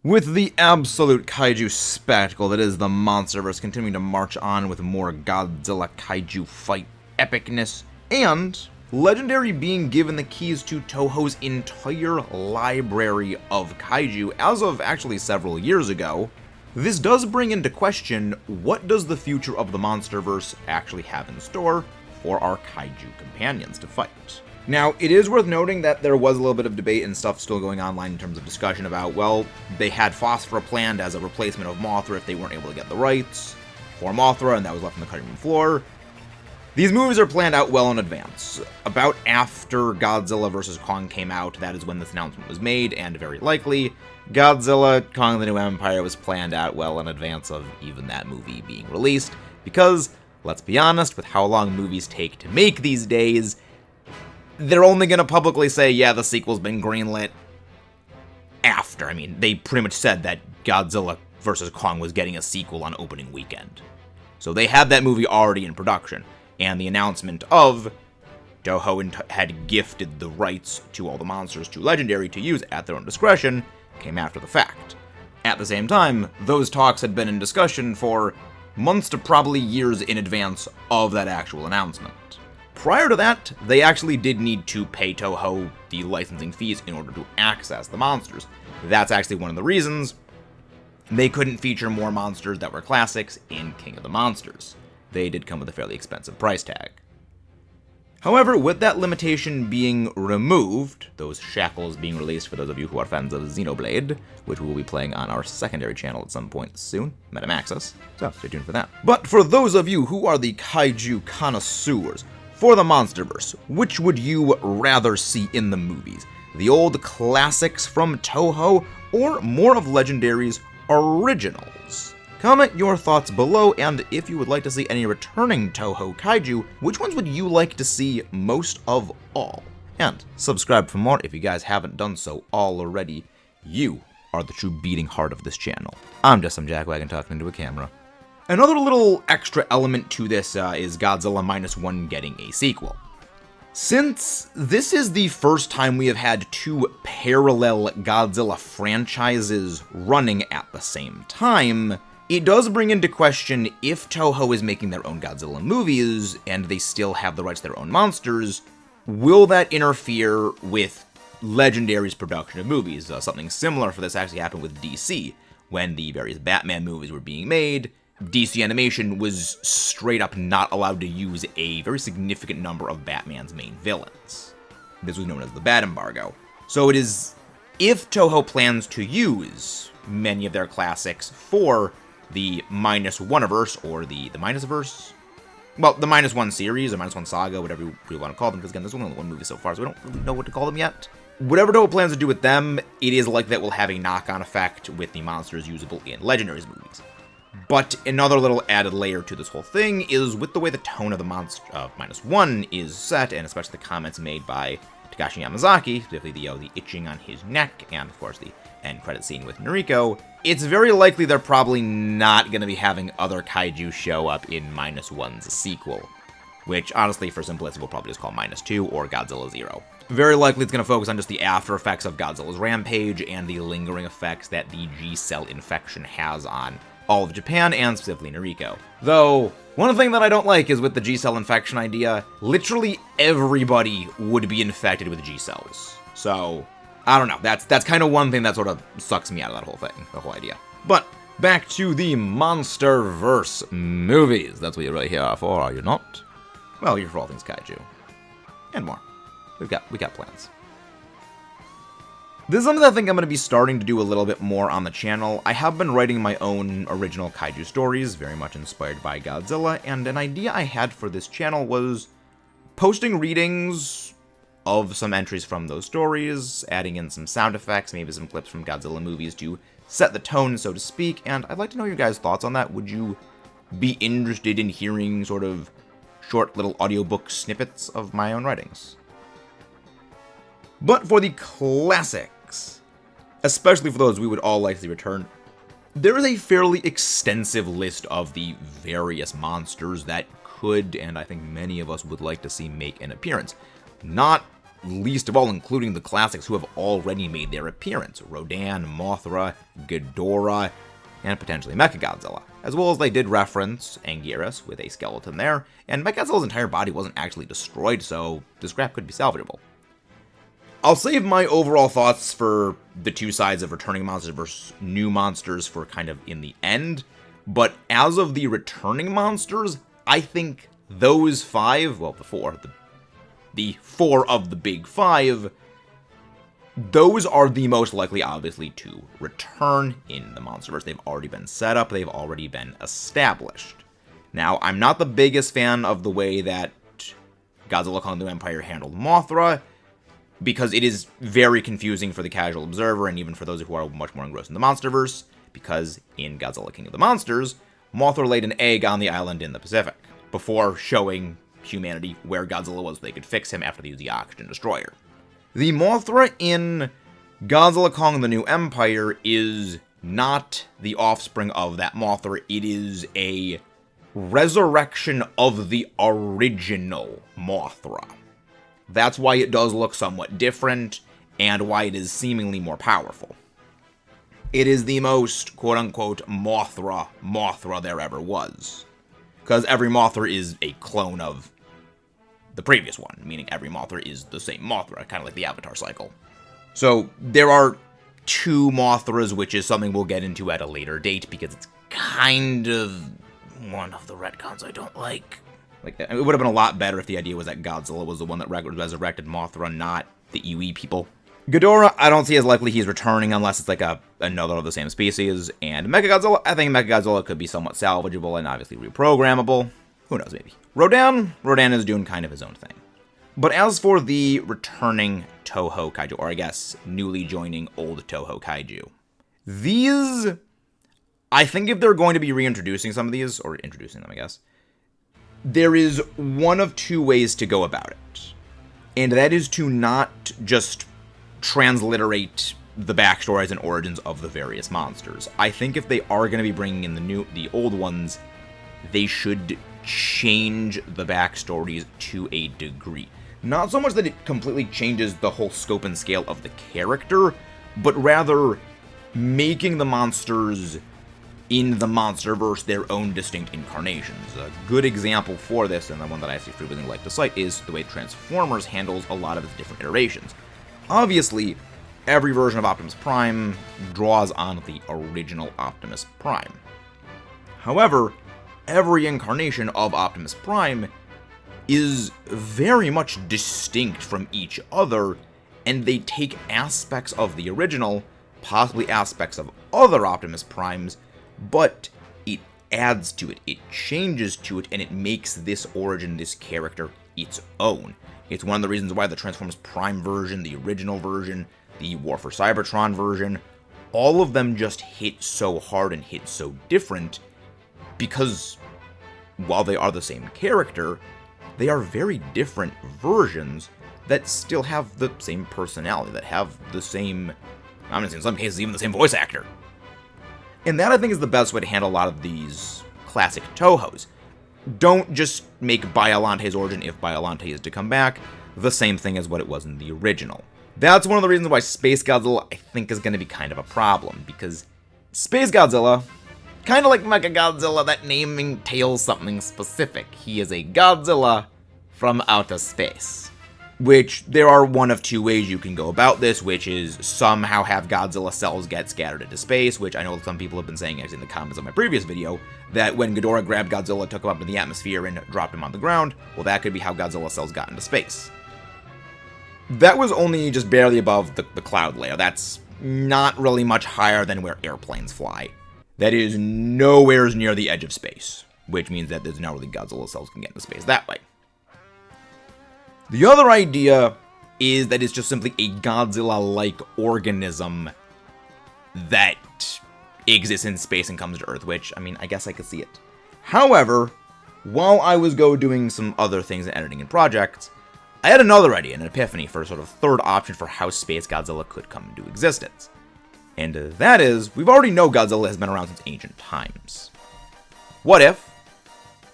With the absolute kaiju spectacle that is the MonsterVerse continuing to march on with more Godzilla kaiju fight epicness, and Legendary being given the keys to Toho's entire library of kaiju as of actually several years ago, this does bring into question what does the future of the MonsterVerse actually have in store for our kaiju companions to fight. Now, it is worth noting that there was a little bit of debate and stuff still going online in terms of discussion about, well, they had Phosphora planned as a replacement of Mothra if they weren't able to get the rights for Mothra, and that was left on the cutting room floor. These movies are planned out well in advance. About after Godzilla vs. Kong came out, that is when this announcement was made, and very likely, Godzilla, Kong the New Empire was planned out well in advance of even that movie being released, because, let's be honest, with how long movies take to make these days, they're only going to publicly say, yeah, the sequel's been greenlit after. I mean, they pretty much said that Godzilla vs. Kong was getting a sequel on opening weekend. So they had that movie already in production, and the announcement of Toho had gifted the rights to all the monsters to Legendary to use at their own discretion came after the fact. At the same time, those talks had been in discussion for months to probably years in advance of that actual announcement. Prior to that, they actually did need to pay Toho the licensing fees in order to access the monsters. That's actually one of the reasons they couldn't feature more monsters that were classics in King of the Monsters. They did come with a fairly expensive price tag. However, with that limitation being removed, those shackles being released for those of you who are fans of Xenoblade, which we will be playing on our secondary channel at some point soon, Maxis, so stay tuned for that. But for those of you who are the kaiju connoisseurs, for the MonsterVerse, which would you rather see in the movies? The old classics from Toho, or more of Legendary's originals? Comment your thoughts below, and if you would like to see any returning Toho kaiju, which ones would you like to see most of all? And subscribe for more if you guys haven't done so already. You are the true beating heart of this channel. I'm just some jackwagon talking into a camera. Another little extra element to this is Godzilla -1 getting a sequel. Since this is the first time we have had two parallel Godzilla franchises running at the same time, it does bring into question if Toho is making their own Godzilla movies and they still have the rights to their own monsters, will that interfere with Legendary's production of movies? Something similar for this actually happened with DC. When the various Batman movies were being made, DC Animation was straight up not allowed to use a very significant number of Batman's main villains. This was known as the Bat Embargo. So it is, if Toho plans to use many of their classics for the -1verse, or the Minusverse, well, the -1 series, or -1 saga, whatever you want to call them, because again, there's only one movie so far, so we don't really know what to call them yet. Whatever Toho plans to do with them, it is likely that will have a knock-on effect with the monsters usable in Legendary's movies. But another little added layer to this whole thing is with the way the tone of the -1 is set, and especially the comments made by Takashi Yamazaki, specifically the itching on his neck, and of course the end credit scene with Noriko, it's very likely they're probably not going to be having other kaiju show up in -1's sequel, which honestly for simplicity we'll probably just call -2 or Godzilla 0. Very likely it's going to focus on just the after effects of Godzilla's rampage and the lingering effects that the G-cell infection has on all of Japan, and specifically Noriko. Though, one thing that I don't like is with the G-cell infection idea, literally everybody would be infected with G-cells. So, I don't know, that's kind of one thing that sort of sucks me out of that whole thing, the whole idea. But, back to the MonsterVerse movies. That's what you're really here for, are you not? Well, you're for all things kaiju. And more. We got plans. This is something I think I'm going to be starting to do a little bit more on the channel. I have been writing my own original kaiju stories, very much inspired by Godzilla, and an idea I had for this channel was posting readings of some entries from those stories, adding in some sound effects, maybe some clips from Godzilla movies to set the tone, so to speak, and I'd like to know your guys' thoughts on that. Would you be interested in hearing sort of short little audiobook snippets of my own writings? But for the classics, especially for those we would all like to see return, there is a fairly extensive list of the various monsters that could, and I think many of us would like to see make an appearance. Not least of all including the classics who have already made their appearance: Rodan, Mothra, Ghidorah, and potentially Mechagodzilla. As well as they did reference Anguirus with a skeleton there, and Mechagodzilla's entire body wasn't actually destroyed, so the scrap could be salvageable. I'll save my overall thoughts for the two sides of returning monsters versus new monsters for kind of in the end, but as of the returning monsters, I think those five, well, the four of the big five, those are the most likely, obviously, to return in the MonsterVerse. They've already been set up, they've already been established. Now, I'm not the biggest fan of the way that Godzilla Kong the New Empire handled Mothra, because it is very confusing for the casual observer, and even for those who are much more engrossed in the MonsterVerse, because in Godzilla King of the Monsters, Mothra laid an egg on the island in the Pacific, before showing humanity where Godzilla was so they could fix him after they used the Oxygen Destroyer. The Mothra in Godzilla Kong the New Empire is not the offspring of that Mothra, it is a resurrection of the original Mothra. That's why it does look somewhat different, and why it is seemingly more powerful. It is the most, quote-unquote, Mothra there ever was. Because every Mothra is a clone of the previous one, meaning every Mothra is the same Mothra, kind of like the Avatar cycle. So, there are two Mothras, which is something we'll get into at a later date, because it's kind of one of the retcons I don't like. Like, it would have been a lot better if the idea was that Godzilla was the one that resurrected Mothra, not the UE people. Ghidorah, I don't see as likely he's returning unless it's like another of the same species. And Mechagodzilla, I think Mechagodzilla could be somewhat salvageable and obviously reprogrammable. Who knows, maybe. Rodan is doing kind of his own thing. But as for the returning Toho Kaiju, or I guess newly joining old Toho Kaiju, these, I think if they're going to be reintroducing some of these, or introducing them, I guess, there is one of two ways to go about it. And that is to not just transliterate the backstories and origins of the various monsters. I think if they are going to be bringing in the old ones, they should change the backstories to a degree. Not so much that it completely changes the whole scope and scale of the character, but rather making the monsters in the MonsterVerse their own distinct incarnations. A good example for this, and the one that I actually frequently like to cite, is the way Transformers handles a lot of its different iterations. Obviously, every version of Optimus Prime draws on the original Optimus Prime. However, every incarnation of Optimus Prime is very much distinct from each other, and they take aspects of the original, possibly aspects of other Optimus Primes, but it adds to it, it changes to it, and it makes this origin, this character, its own. It's one of the reasons why the Transformers Prime version, the original version, the War for Cybertron version, all of them just hit so hard and hit so different, because while they are the same character, they are very different versions that still have the same personality, that have the same, I'm going to say in some cases even the same voice actor. And that, I think, is the best way to handle a lot of these classic Tohos. Don't just make Biolante's origin, if Biolante is to come back, the same thing as what it was in the original. That's one of the reasons why Space Godzilla, I think, is going to be kind of a problem, because Space Godzilla, kind of like Mechagodzilla, that name entails something specific. He is a Godzilla from outer space. Which, there are one of two ways you can go about this, which is somehow have Godzilla cells get scattered into space, which I know some people have been saying actually in the comments of my previous video, that when Ghidorah grabbed Godzilla, took him up into the atmosphere, and dropped him on the ground, well, that could be how Godzilla cells got into space. That was only just barely above the cloud layer. That's not really much higher than where airplanes fly. That is nowhere near the edge of space, which means that there's no really Godzilla cells can get into space that way. The other idea is that it's just simply a Godzilla-like organism that exists in space and comes to Earth, which, I mean, I guess I could see it. However, while I was doing some other things in editing and projects, I had another idea, an epiphany for a sort of third option for how Space Godzilla could come into existence. And that is, we've already know Godzilla has been around since ancient times. What if,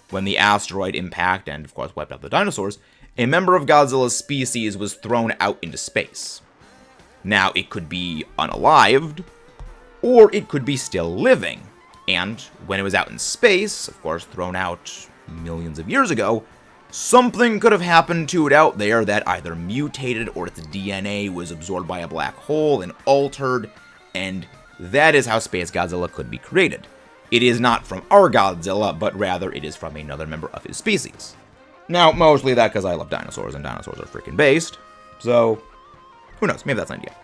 when the asteroid impact and, of course, wiped out the dinosaurs, a member of Godzilla's species was thrown out into space. Now, it could be unalived, or it could be still living. And when it was out in space, of course, thrown out millions of years ago, something could have happened to it out there that either mutated or its DNA was absorbed by a black hole and altered, and that is how Space Godzilla could be created. It is not from our Godzilla, but rather it is from another member of his species. Now, mostly that because I love dinosaurs, and dinosaurs are freaking based, so who knows, maybe that's an idea.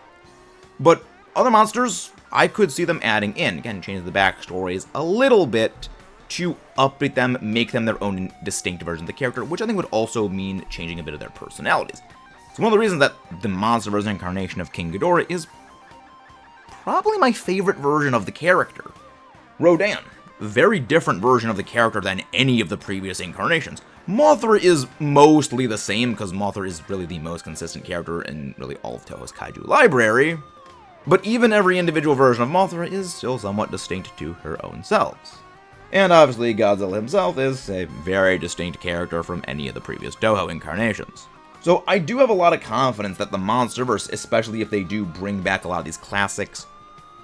But other monsters, I could see them adding in, again, changing the backstories a little bit to update them, make them their own distinct version of the character, which I think would also mean changing a bit of their personalities. So one of the reasons that the MonsterVerse incarnation of King Ghidorah is probably my favorite version of the character. Rodan, very different version of the character than any of the previous incarnations. Mothra is mostly the same, because Mothra is really the most consistent character in really all of Toho's Kaiju library, but even every individual version of Mothra is still somewhat distinct to her own selves. And obviously Godzilla himself is a very distinct character from any of the previous Toho incarnations. So I do have a lot of confidence that the MonsterVerse, especially if they do bring back a lot of these classics,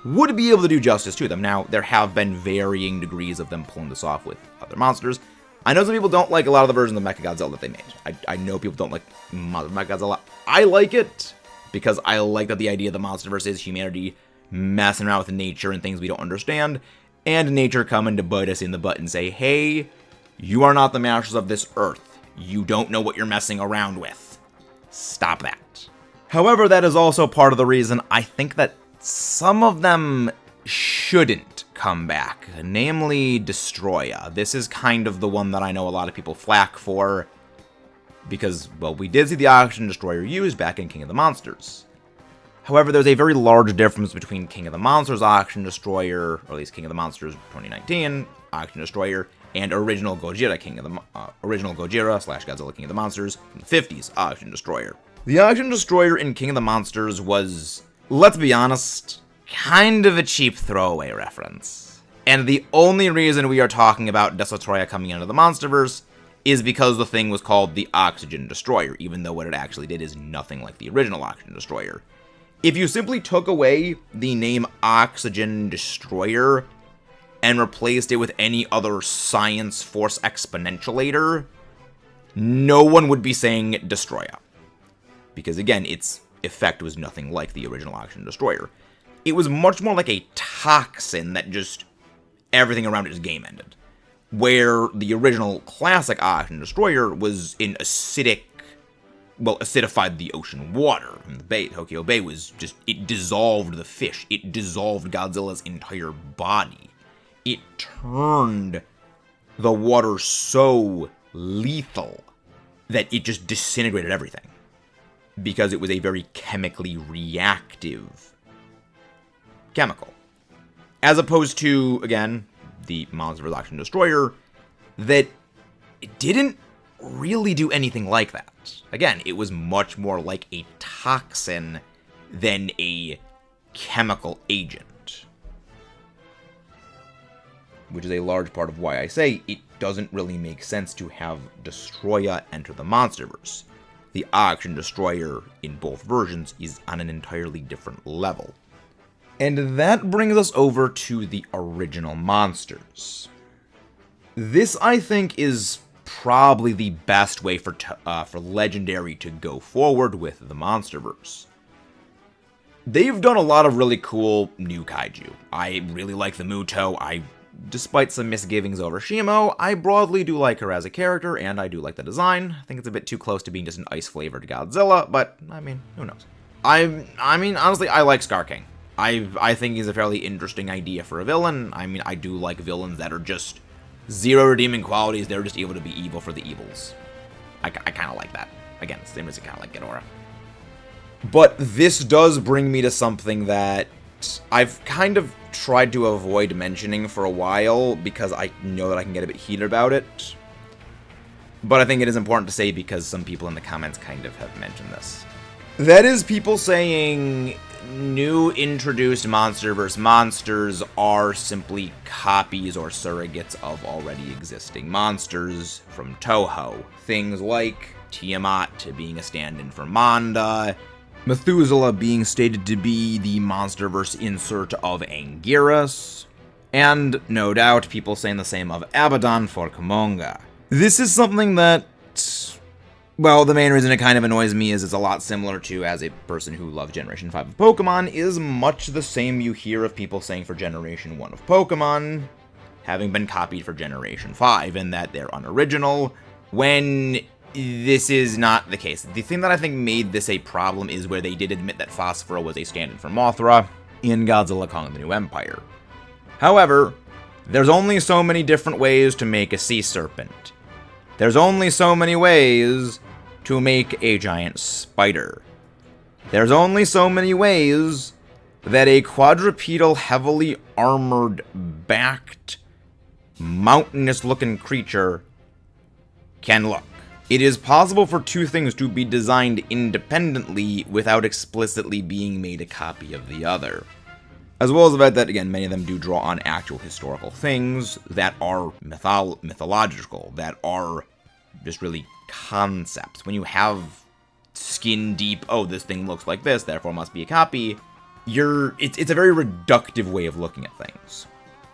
would be able to do justice to them. Now, there have been varying degrees of them pulling this off with other monsters. I know some people don't like a lot of the versions of Mechagodzilla that they made. I know people don't like modern Mechagodzilla. I like it because I like that the idea of the MonsterVerse is humanity messing around with nature and things we don't understand, and nature coming to bite us in the butt and say, hey, you are not the masters of this earth. You don't know what you're messing around with. Stop that. However, that is also part of the reason I think that some of them shouldn't come back, namely Destroya. This is kind of the one that I know a lot of people flack for, because, well, we did see the Oxygen Destroyer used back in King of the Monsters. However, there's a very large difference between King of the Monsters Oxygen Destroyer, or at least King of the Monsters 2019 Oxygen Destroyer, and original Gojira slash Godzilla King of the Monsters from the 50s Oxygen Destroyer. The Oxygen Destroyer in King of the Monsters was, let's be honest, kind of a cheap throwaway reference. And the only reason we are talking about Destroya coming into the MonsterVerse is because the thing was called the Oxygen Destroyer, even though what it actually did is nothing like the original Oxygen Destroyer. If you simply took away the name Oxygen Destroyer and replaced it with any other science force exponentialator, no one would be saying Destroya. Because again, its effect was nothing like the original Oxygen Destroyer. It was much more like a toxin that just everything around it just game ended. Where the original classic Oxygen Destroyer was in acidified the ocean water. And the bay, Tokyo Bay, was just, it dissolved the fish. It dissolved Godzilla's entire body. It turned the water so lethal that it just disintegrated everything. Because it was a very chemically reactive chemical. As opposed to, again, the MonsterVerse Oxygen Destroyer, that it didn't really do anything like that. Again, it was much more like a toxin than a chemical agent. Which is a large part of why I say it doesn't really make sense to have Destroya enter the MonsterVerse. The Oxygen Destroyer in both versions is on an entirely different level. And that brings us over to the original monsters. This, I think, is probably the best way for Legendary to go forward with the MonsterVerse. They've done a lot of really cool new kaiju. I really like the Muto. Despite some misgivings over Shimo, I broadly do like her as a character, and I do like the design. I think it's a bit too close to being just an ice-flavored Godzilla, but, I mean, who knows. I mean, honestly, I like Scar King. I think he's a fairly interesting idea for a villain. I mean, I do like villains that are just zero redeeming qualities. They're just able to be evil for the evils. I kind of like that. Again, same as I kind of like Ghidorah. But this does bring me to something that I've kind of tried to avoid mentioning for a while because I know that I can get a bit heated about it. But I think it is important to say because some people in the comments kind of have mentioned this. That is people saying new introduced MonsterVerse monsters are simply copies or surrogates of already existing monsters from Toho. Things like Tiamat being a stand-in for Manda, Methuselah being stated to be the MonsterVerse insert of Anguirus, and, no doubt, people saying the same of Abaddon for Kumonga. This is something that, well, the main reason it kind of annoys me is it's a lot similar to, as a person who loves Generation 5 of Pokemon, is much the same you hear of people saying for Generation 1 of Pokemon, having been copied for Generation 5, in that they're unoriginal, when this is not the case. The thing that I think made this a problem is where they did admit that Phosphora was a stand-in for Mothra in Godzilla Kong the New Empire. However, there's only so many different ways to make a sea serpent. There's only so many ways to make a giant spider. There's only so many ways that a quadrupedal, heavily armored, backed, mountainous-looking creature can look. It is possible for two things to be designed independently without explicitly being made a copy of the other. As well as the fact that, again, many of them do draw on actual historical things that are mythological, that are just really concepts. When you have skin deep, oh, this thing looks like this, therefore must be a copy, it's a very reductive way of looking at things.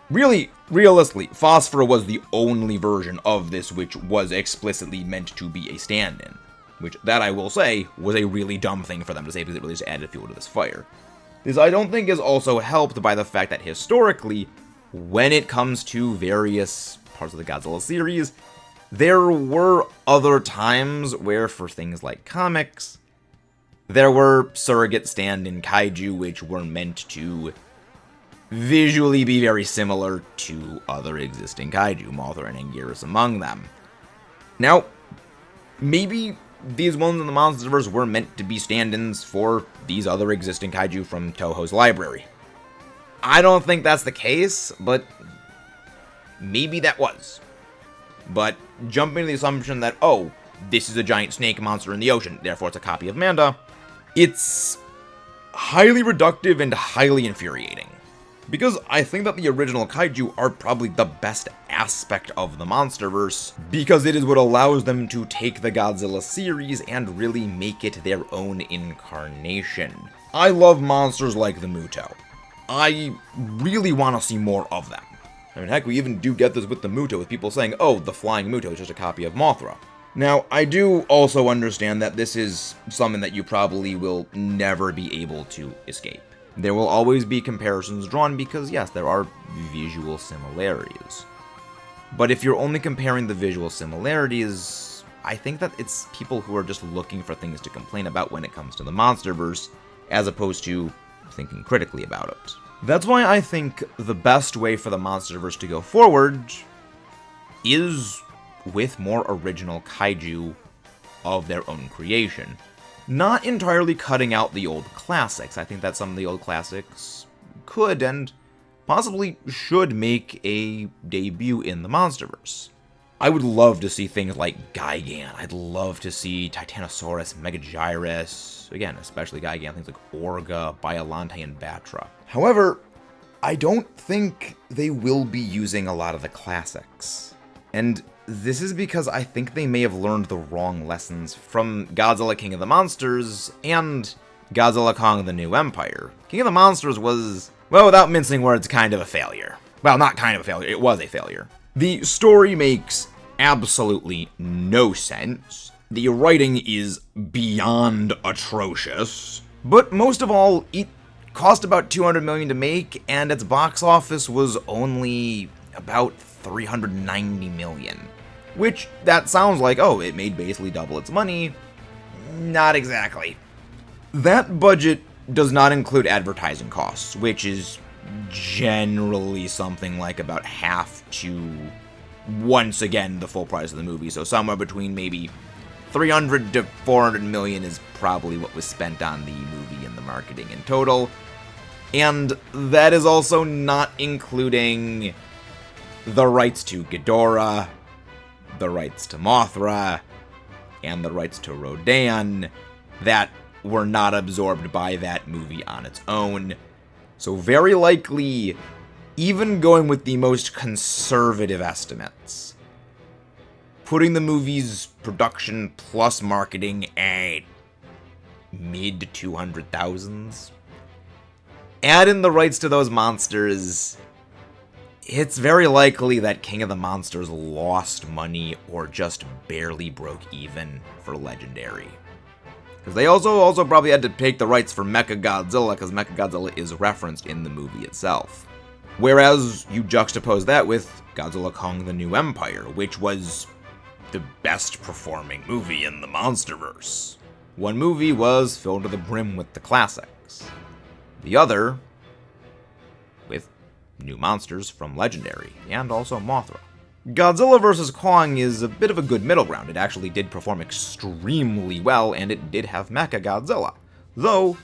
Really, realistically, Phosphora was the only version of this which was explicitly meant to be a stand-in. Which, that I will say, was a really dumb thing for them to say because it really just added fuel to this fire. This, I don't think, is also helped by the fact that historically, when it comes to various parts of the Godzilla series, there were other times where, for things like comics, there were surrogate stand-in kaiju which were meant to visually be very similar to other existing kaiju, Mothra and Anguirus among them. Now, maybe these ones in the MonsterVerse were meant to be stand-ins for these other existing kaiju from Toho's library. I don't think that's the case, but maybe that was. But jumping to the assumption that, oh, this is a giant snake monster in the ocean, therefore it's a copy of Manda, it's highly reductive and highly infuriating. Because I think that the original kaiju are probably the best aspect of the MonsterVerse, because it is what allows them to take the Godzilla series and really make it their own incarnation. I love monsters like the Muto. I really want to see more of them. I mean, heck, we even do get this with the Muto, with people saying, oh, the flying Muto is just a copy of Mothra. Now, I do also understand that this is something that you probably will never be able to escape. There will always be comparisons drawn because, yes, there are visual similarities. But if you're only comparing the visual similarities, I think that it's people who are just looking for things to complain about when it comes to the MonsterVerse, as opposed to thinking critically about it. That's why I think the best way for the MonsterVerse to go forward is with more original kaiju of their own creation. Not entirely cutting out the old classics. I think that some of the old classics could and possibly should make a debut in the MonsterVerse. I would love to see things like Gigan. I'd love to see Titanosaurus, Megagyrus, again, especially Gigan, things like Orga, Biollante, and Batra. However, I don't think they will be using a lot of the classics. And this is because I think they may have learned the wrong lessons from Godzilla King of the Monsters and Godzilla Kong the New Empire. King of the Monsters was, well, without mincing words, kind of a failure. Well, not kind of a failure, it was a failure. The story makes absolutely no sense. The writing is beyond atrocious. But most of all, it cost about $200 million to make, and its box office was only about $390 million. Which, that sounds like, oh, it made basically double its money. Not exactly. That budget does not include advertising costs, which is generally something like about half to, once again, the full price of the movie. So somewhere between maybe 300 to 400 million is probably what was spent on the movie and the marketing in total. And that is also not including the rights to Ghidorah, the rights to Mothra, and the rights to Rodan that were not absorbed by that movie on its own. So very likely, even going with the most conservative estimates, putting the movie's production plus marketing at mid 200,000s. Add in the rights to those monsters, it's very likely that King of the Monsters lost money or just barely broke even for Legendary. Because they also probably had to take the rights for Mechagodzilla, because Mechagodzilla is referenced in the movie itself. Whereas you juxtapose that with Godzilla Kong the New Empire, which was the best performing movie in the MonsterVerse. One movie was filled to the brim with the classics. The other with new monsters from Legendary, and also Mothra. Godzilla vs. Kong is a bit of a good middle ground. It actually did perform extremely well, and it did have Mechagodzilla. Though,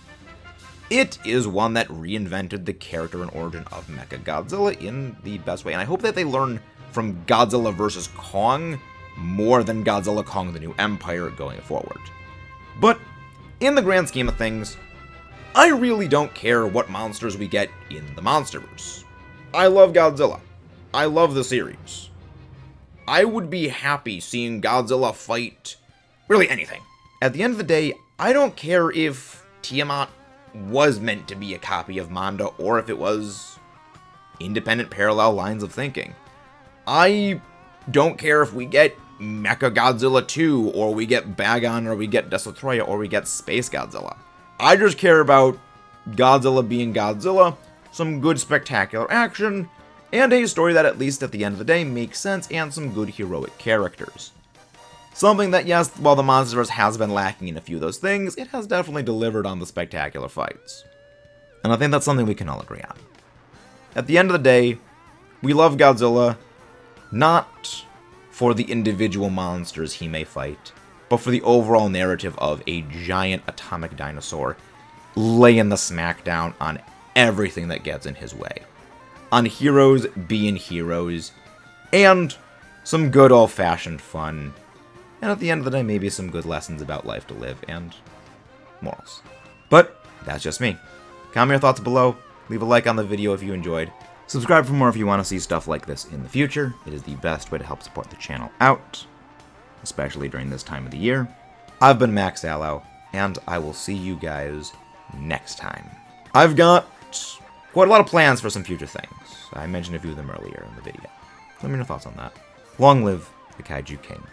it is one that reinvented the character and origin of Mechagodzilla in the best way. And I hope that they learn from Godzilla vs. Kong more than Godzilla Kong the New Empire going forward. But, in the grand scheme of things, I really don't care what monsters we get in the MonsterVerse. I love Godzilla. I love the series. I would be happy seeing Godzilla fight really anything. At the end of the day, I don't care if Tiamat was meant to be a copy of Manda or if it was independent parallel lines of thinking. I don't care if we get Mechagodzilla 2 or we get Bagon or we get Destroya or we get Space Godzilla. I just care about Godzilla being Godzilla, some good spectacular action, and a story that at least at the end of the day makes sense, and some good heroic characters. Something that, yes, while the MonsterVerse has been lacking in a few of those things, it has definitely delivered on the spectacular fights. And I think that's something we can all agree on. At the end of the day, we love Godzilla, not for the individual monsters he may fight, but for the overall narrative of a giant atomic dinosaur laying the smackdown on everything that gets in his way. On heroes being heroes, and some good old-fashioned fun, and at the end of the day, maybe some good lessons about life to live, and morals. But, that's just me. Comment your thoughts below, leave a like on the video if you enjoyed, subscribe for more if you want to see stuff like this in the future. It is the best way to help support the channel out, especially during this time of the year. I've been Max Allow, and I will see you guys next time. I've got quite a lot of plans for some future things. I mentioned a few of them earlier in the video. Let me know your thoughts on that. Long live the Kaiju King.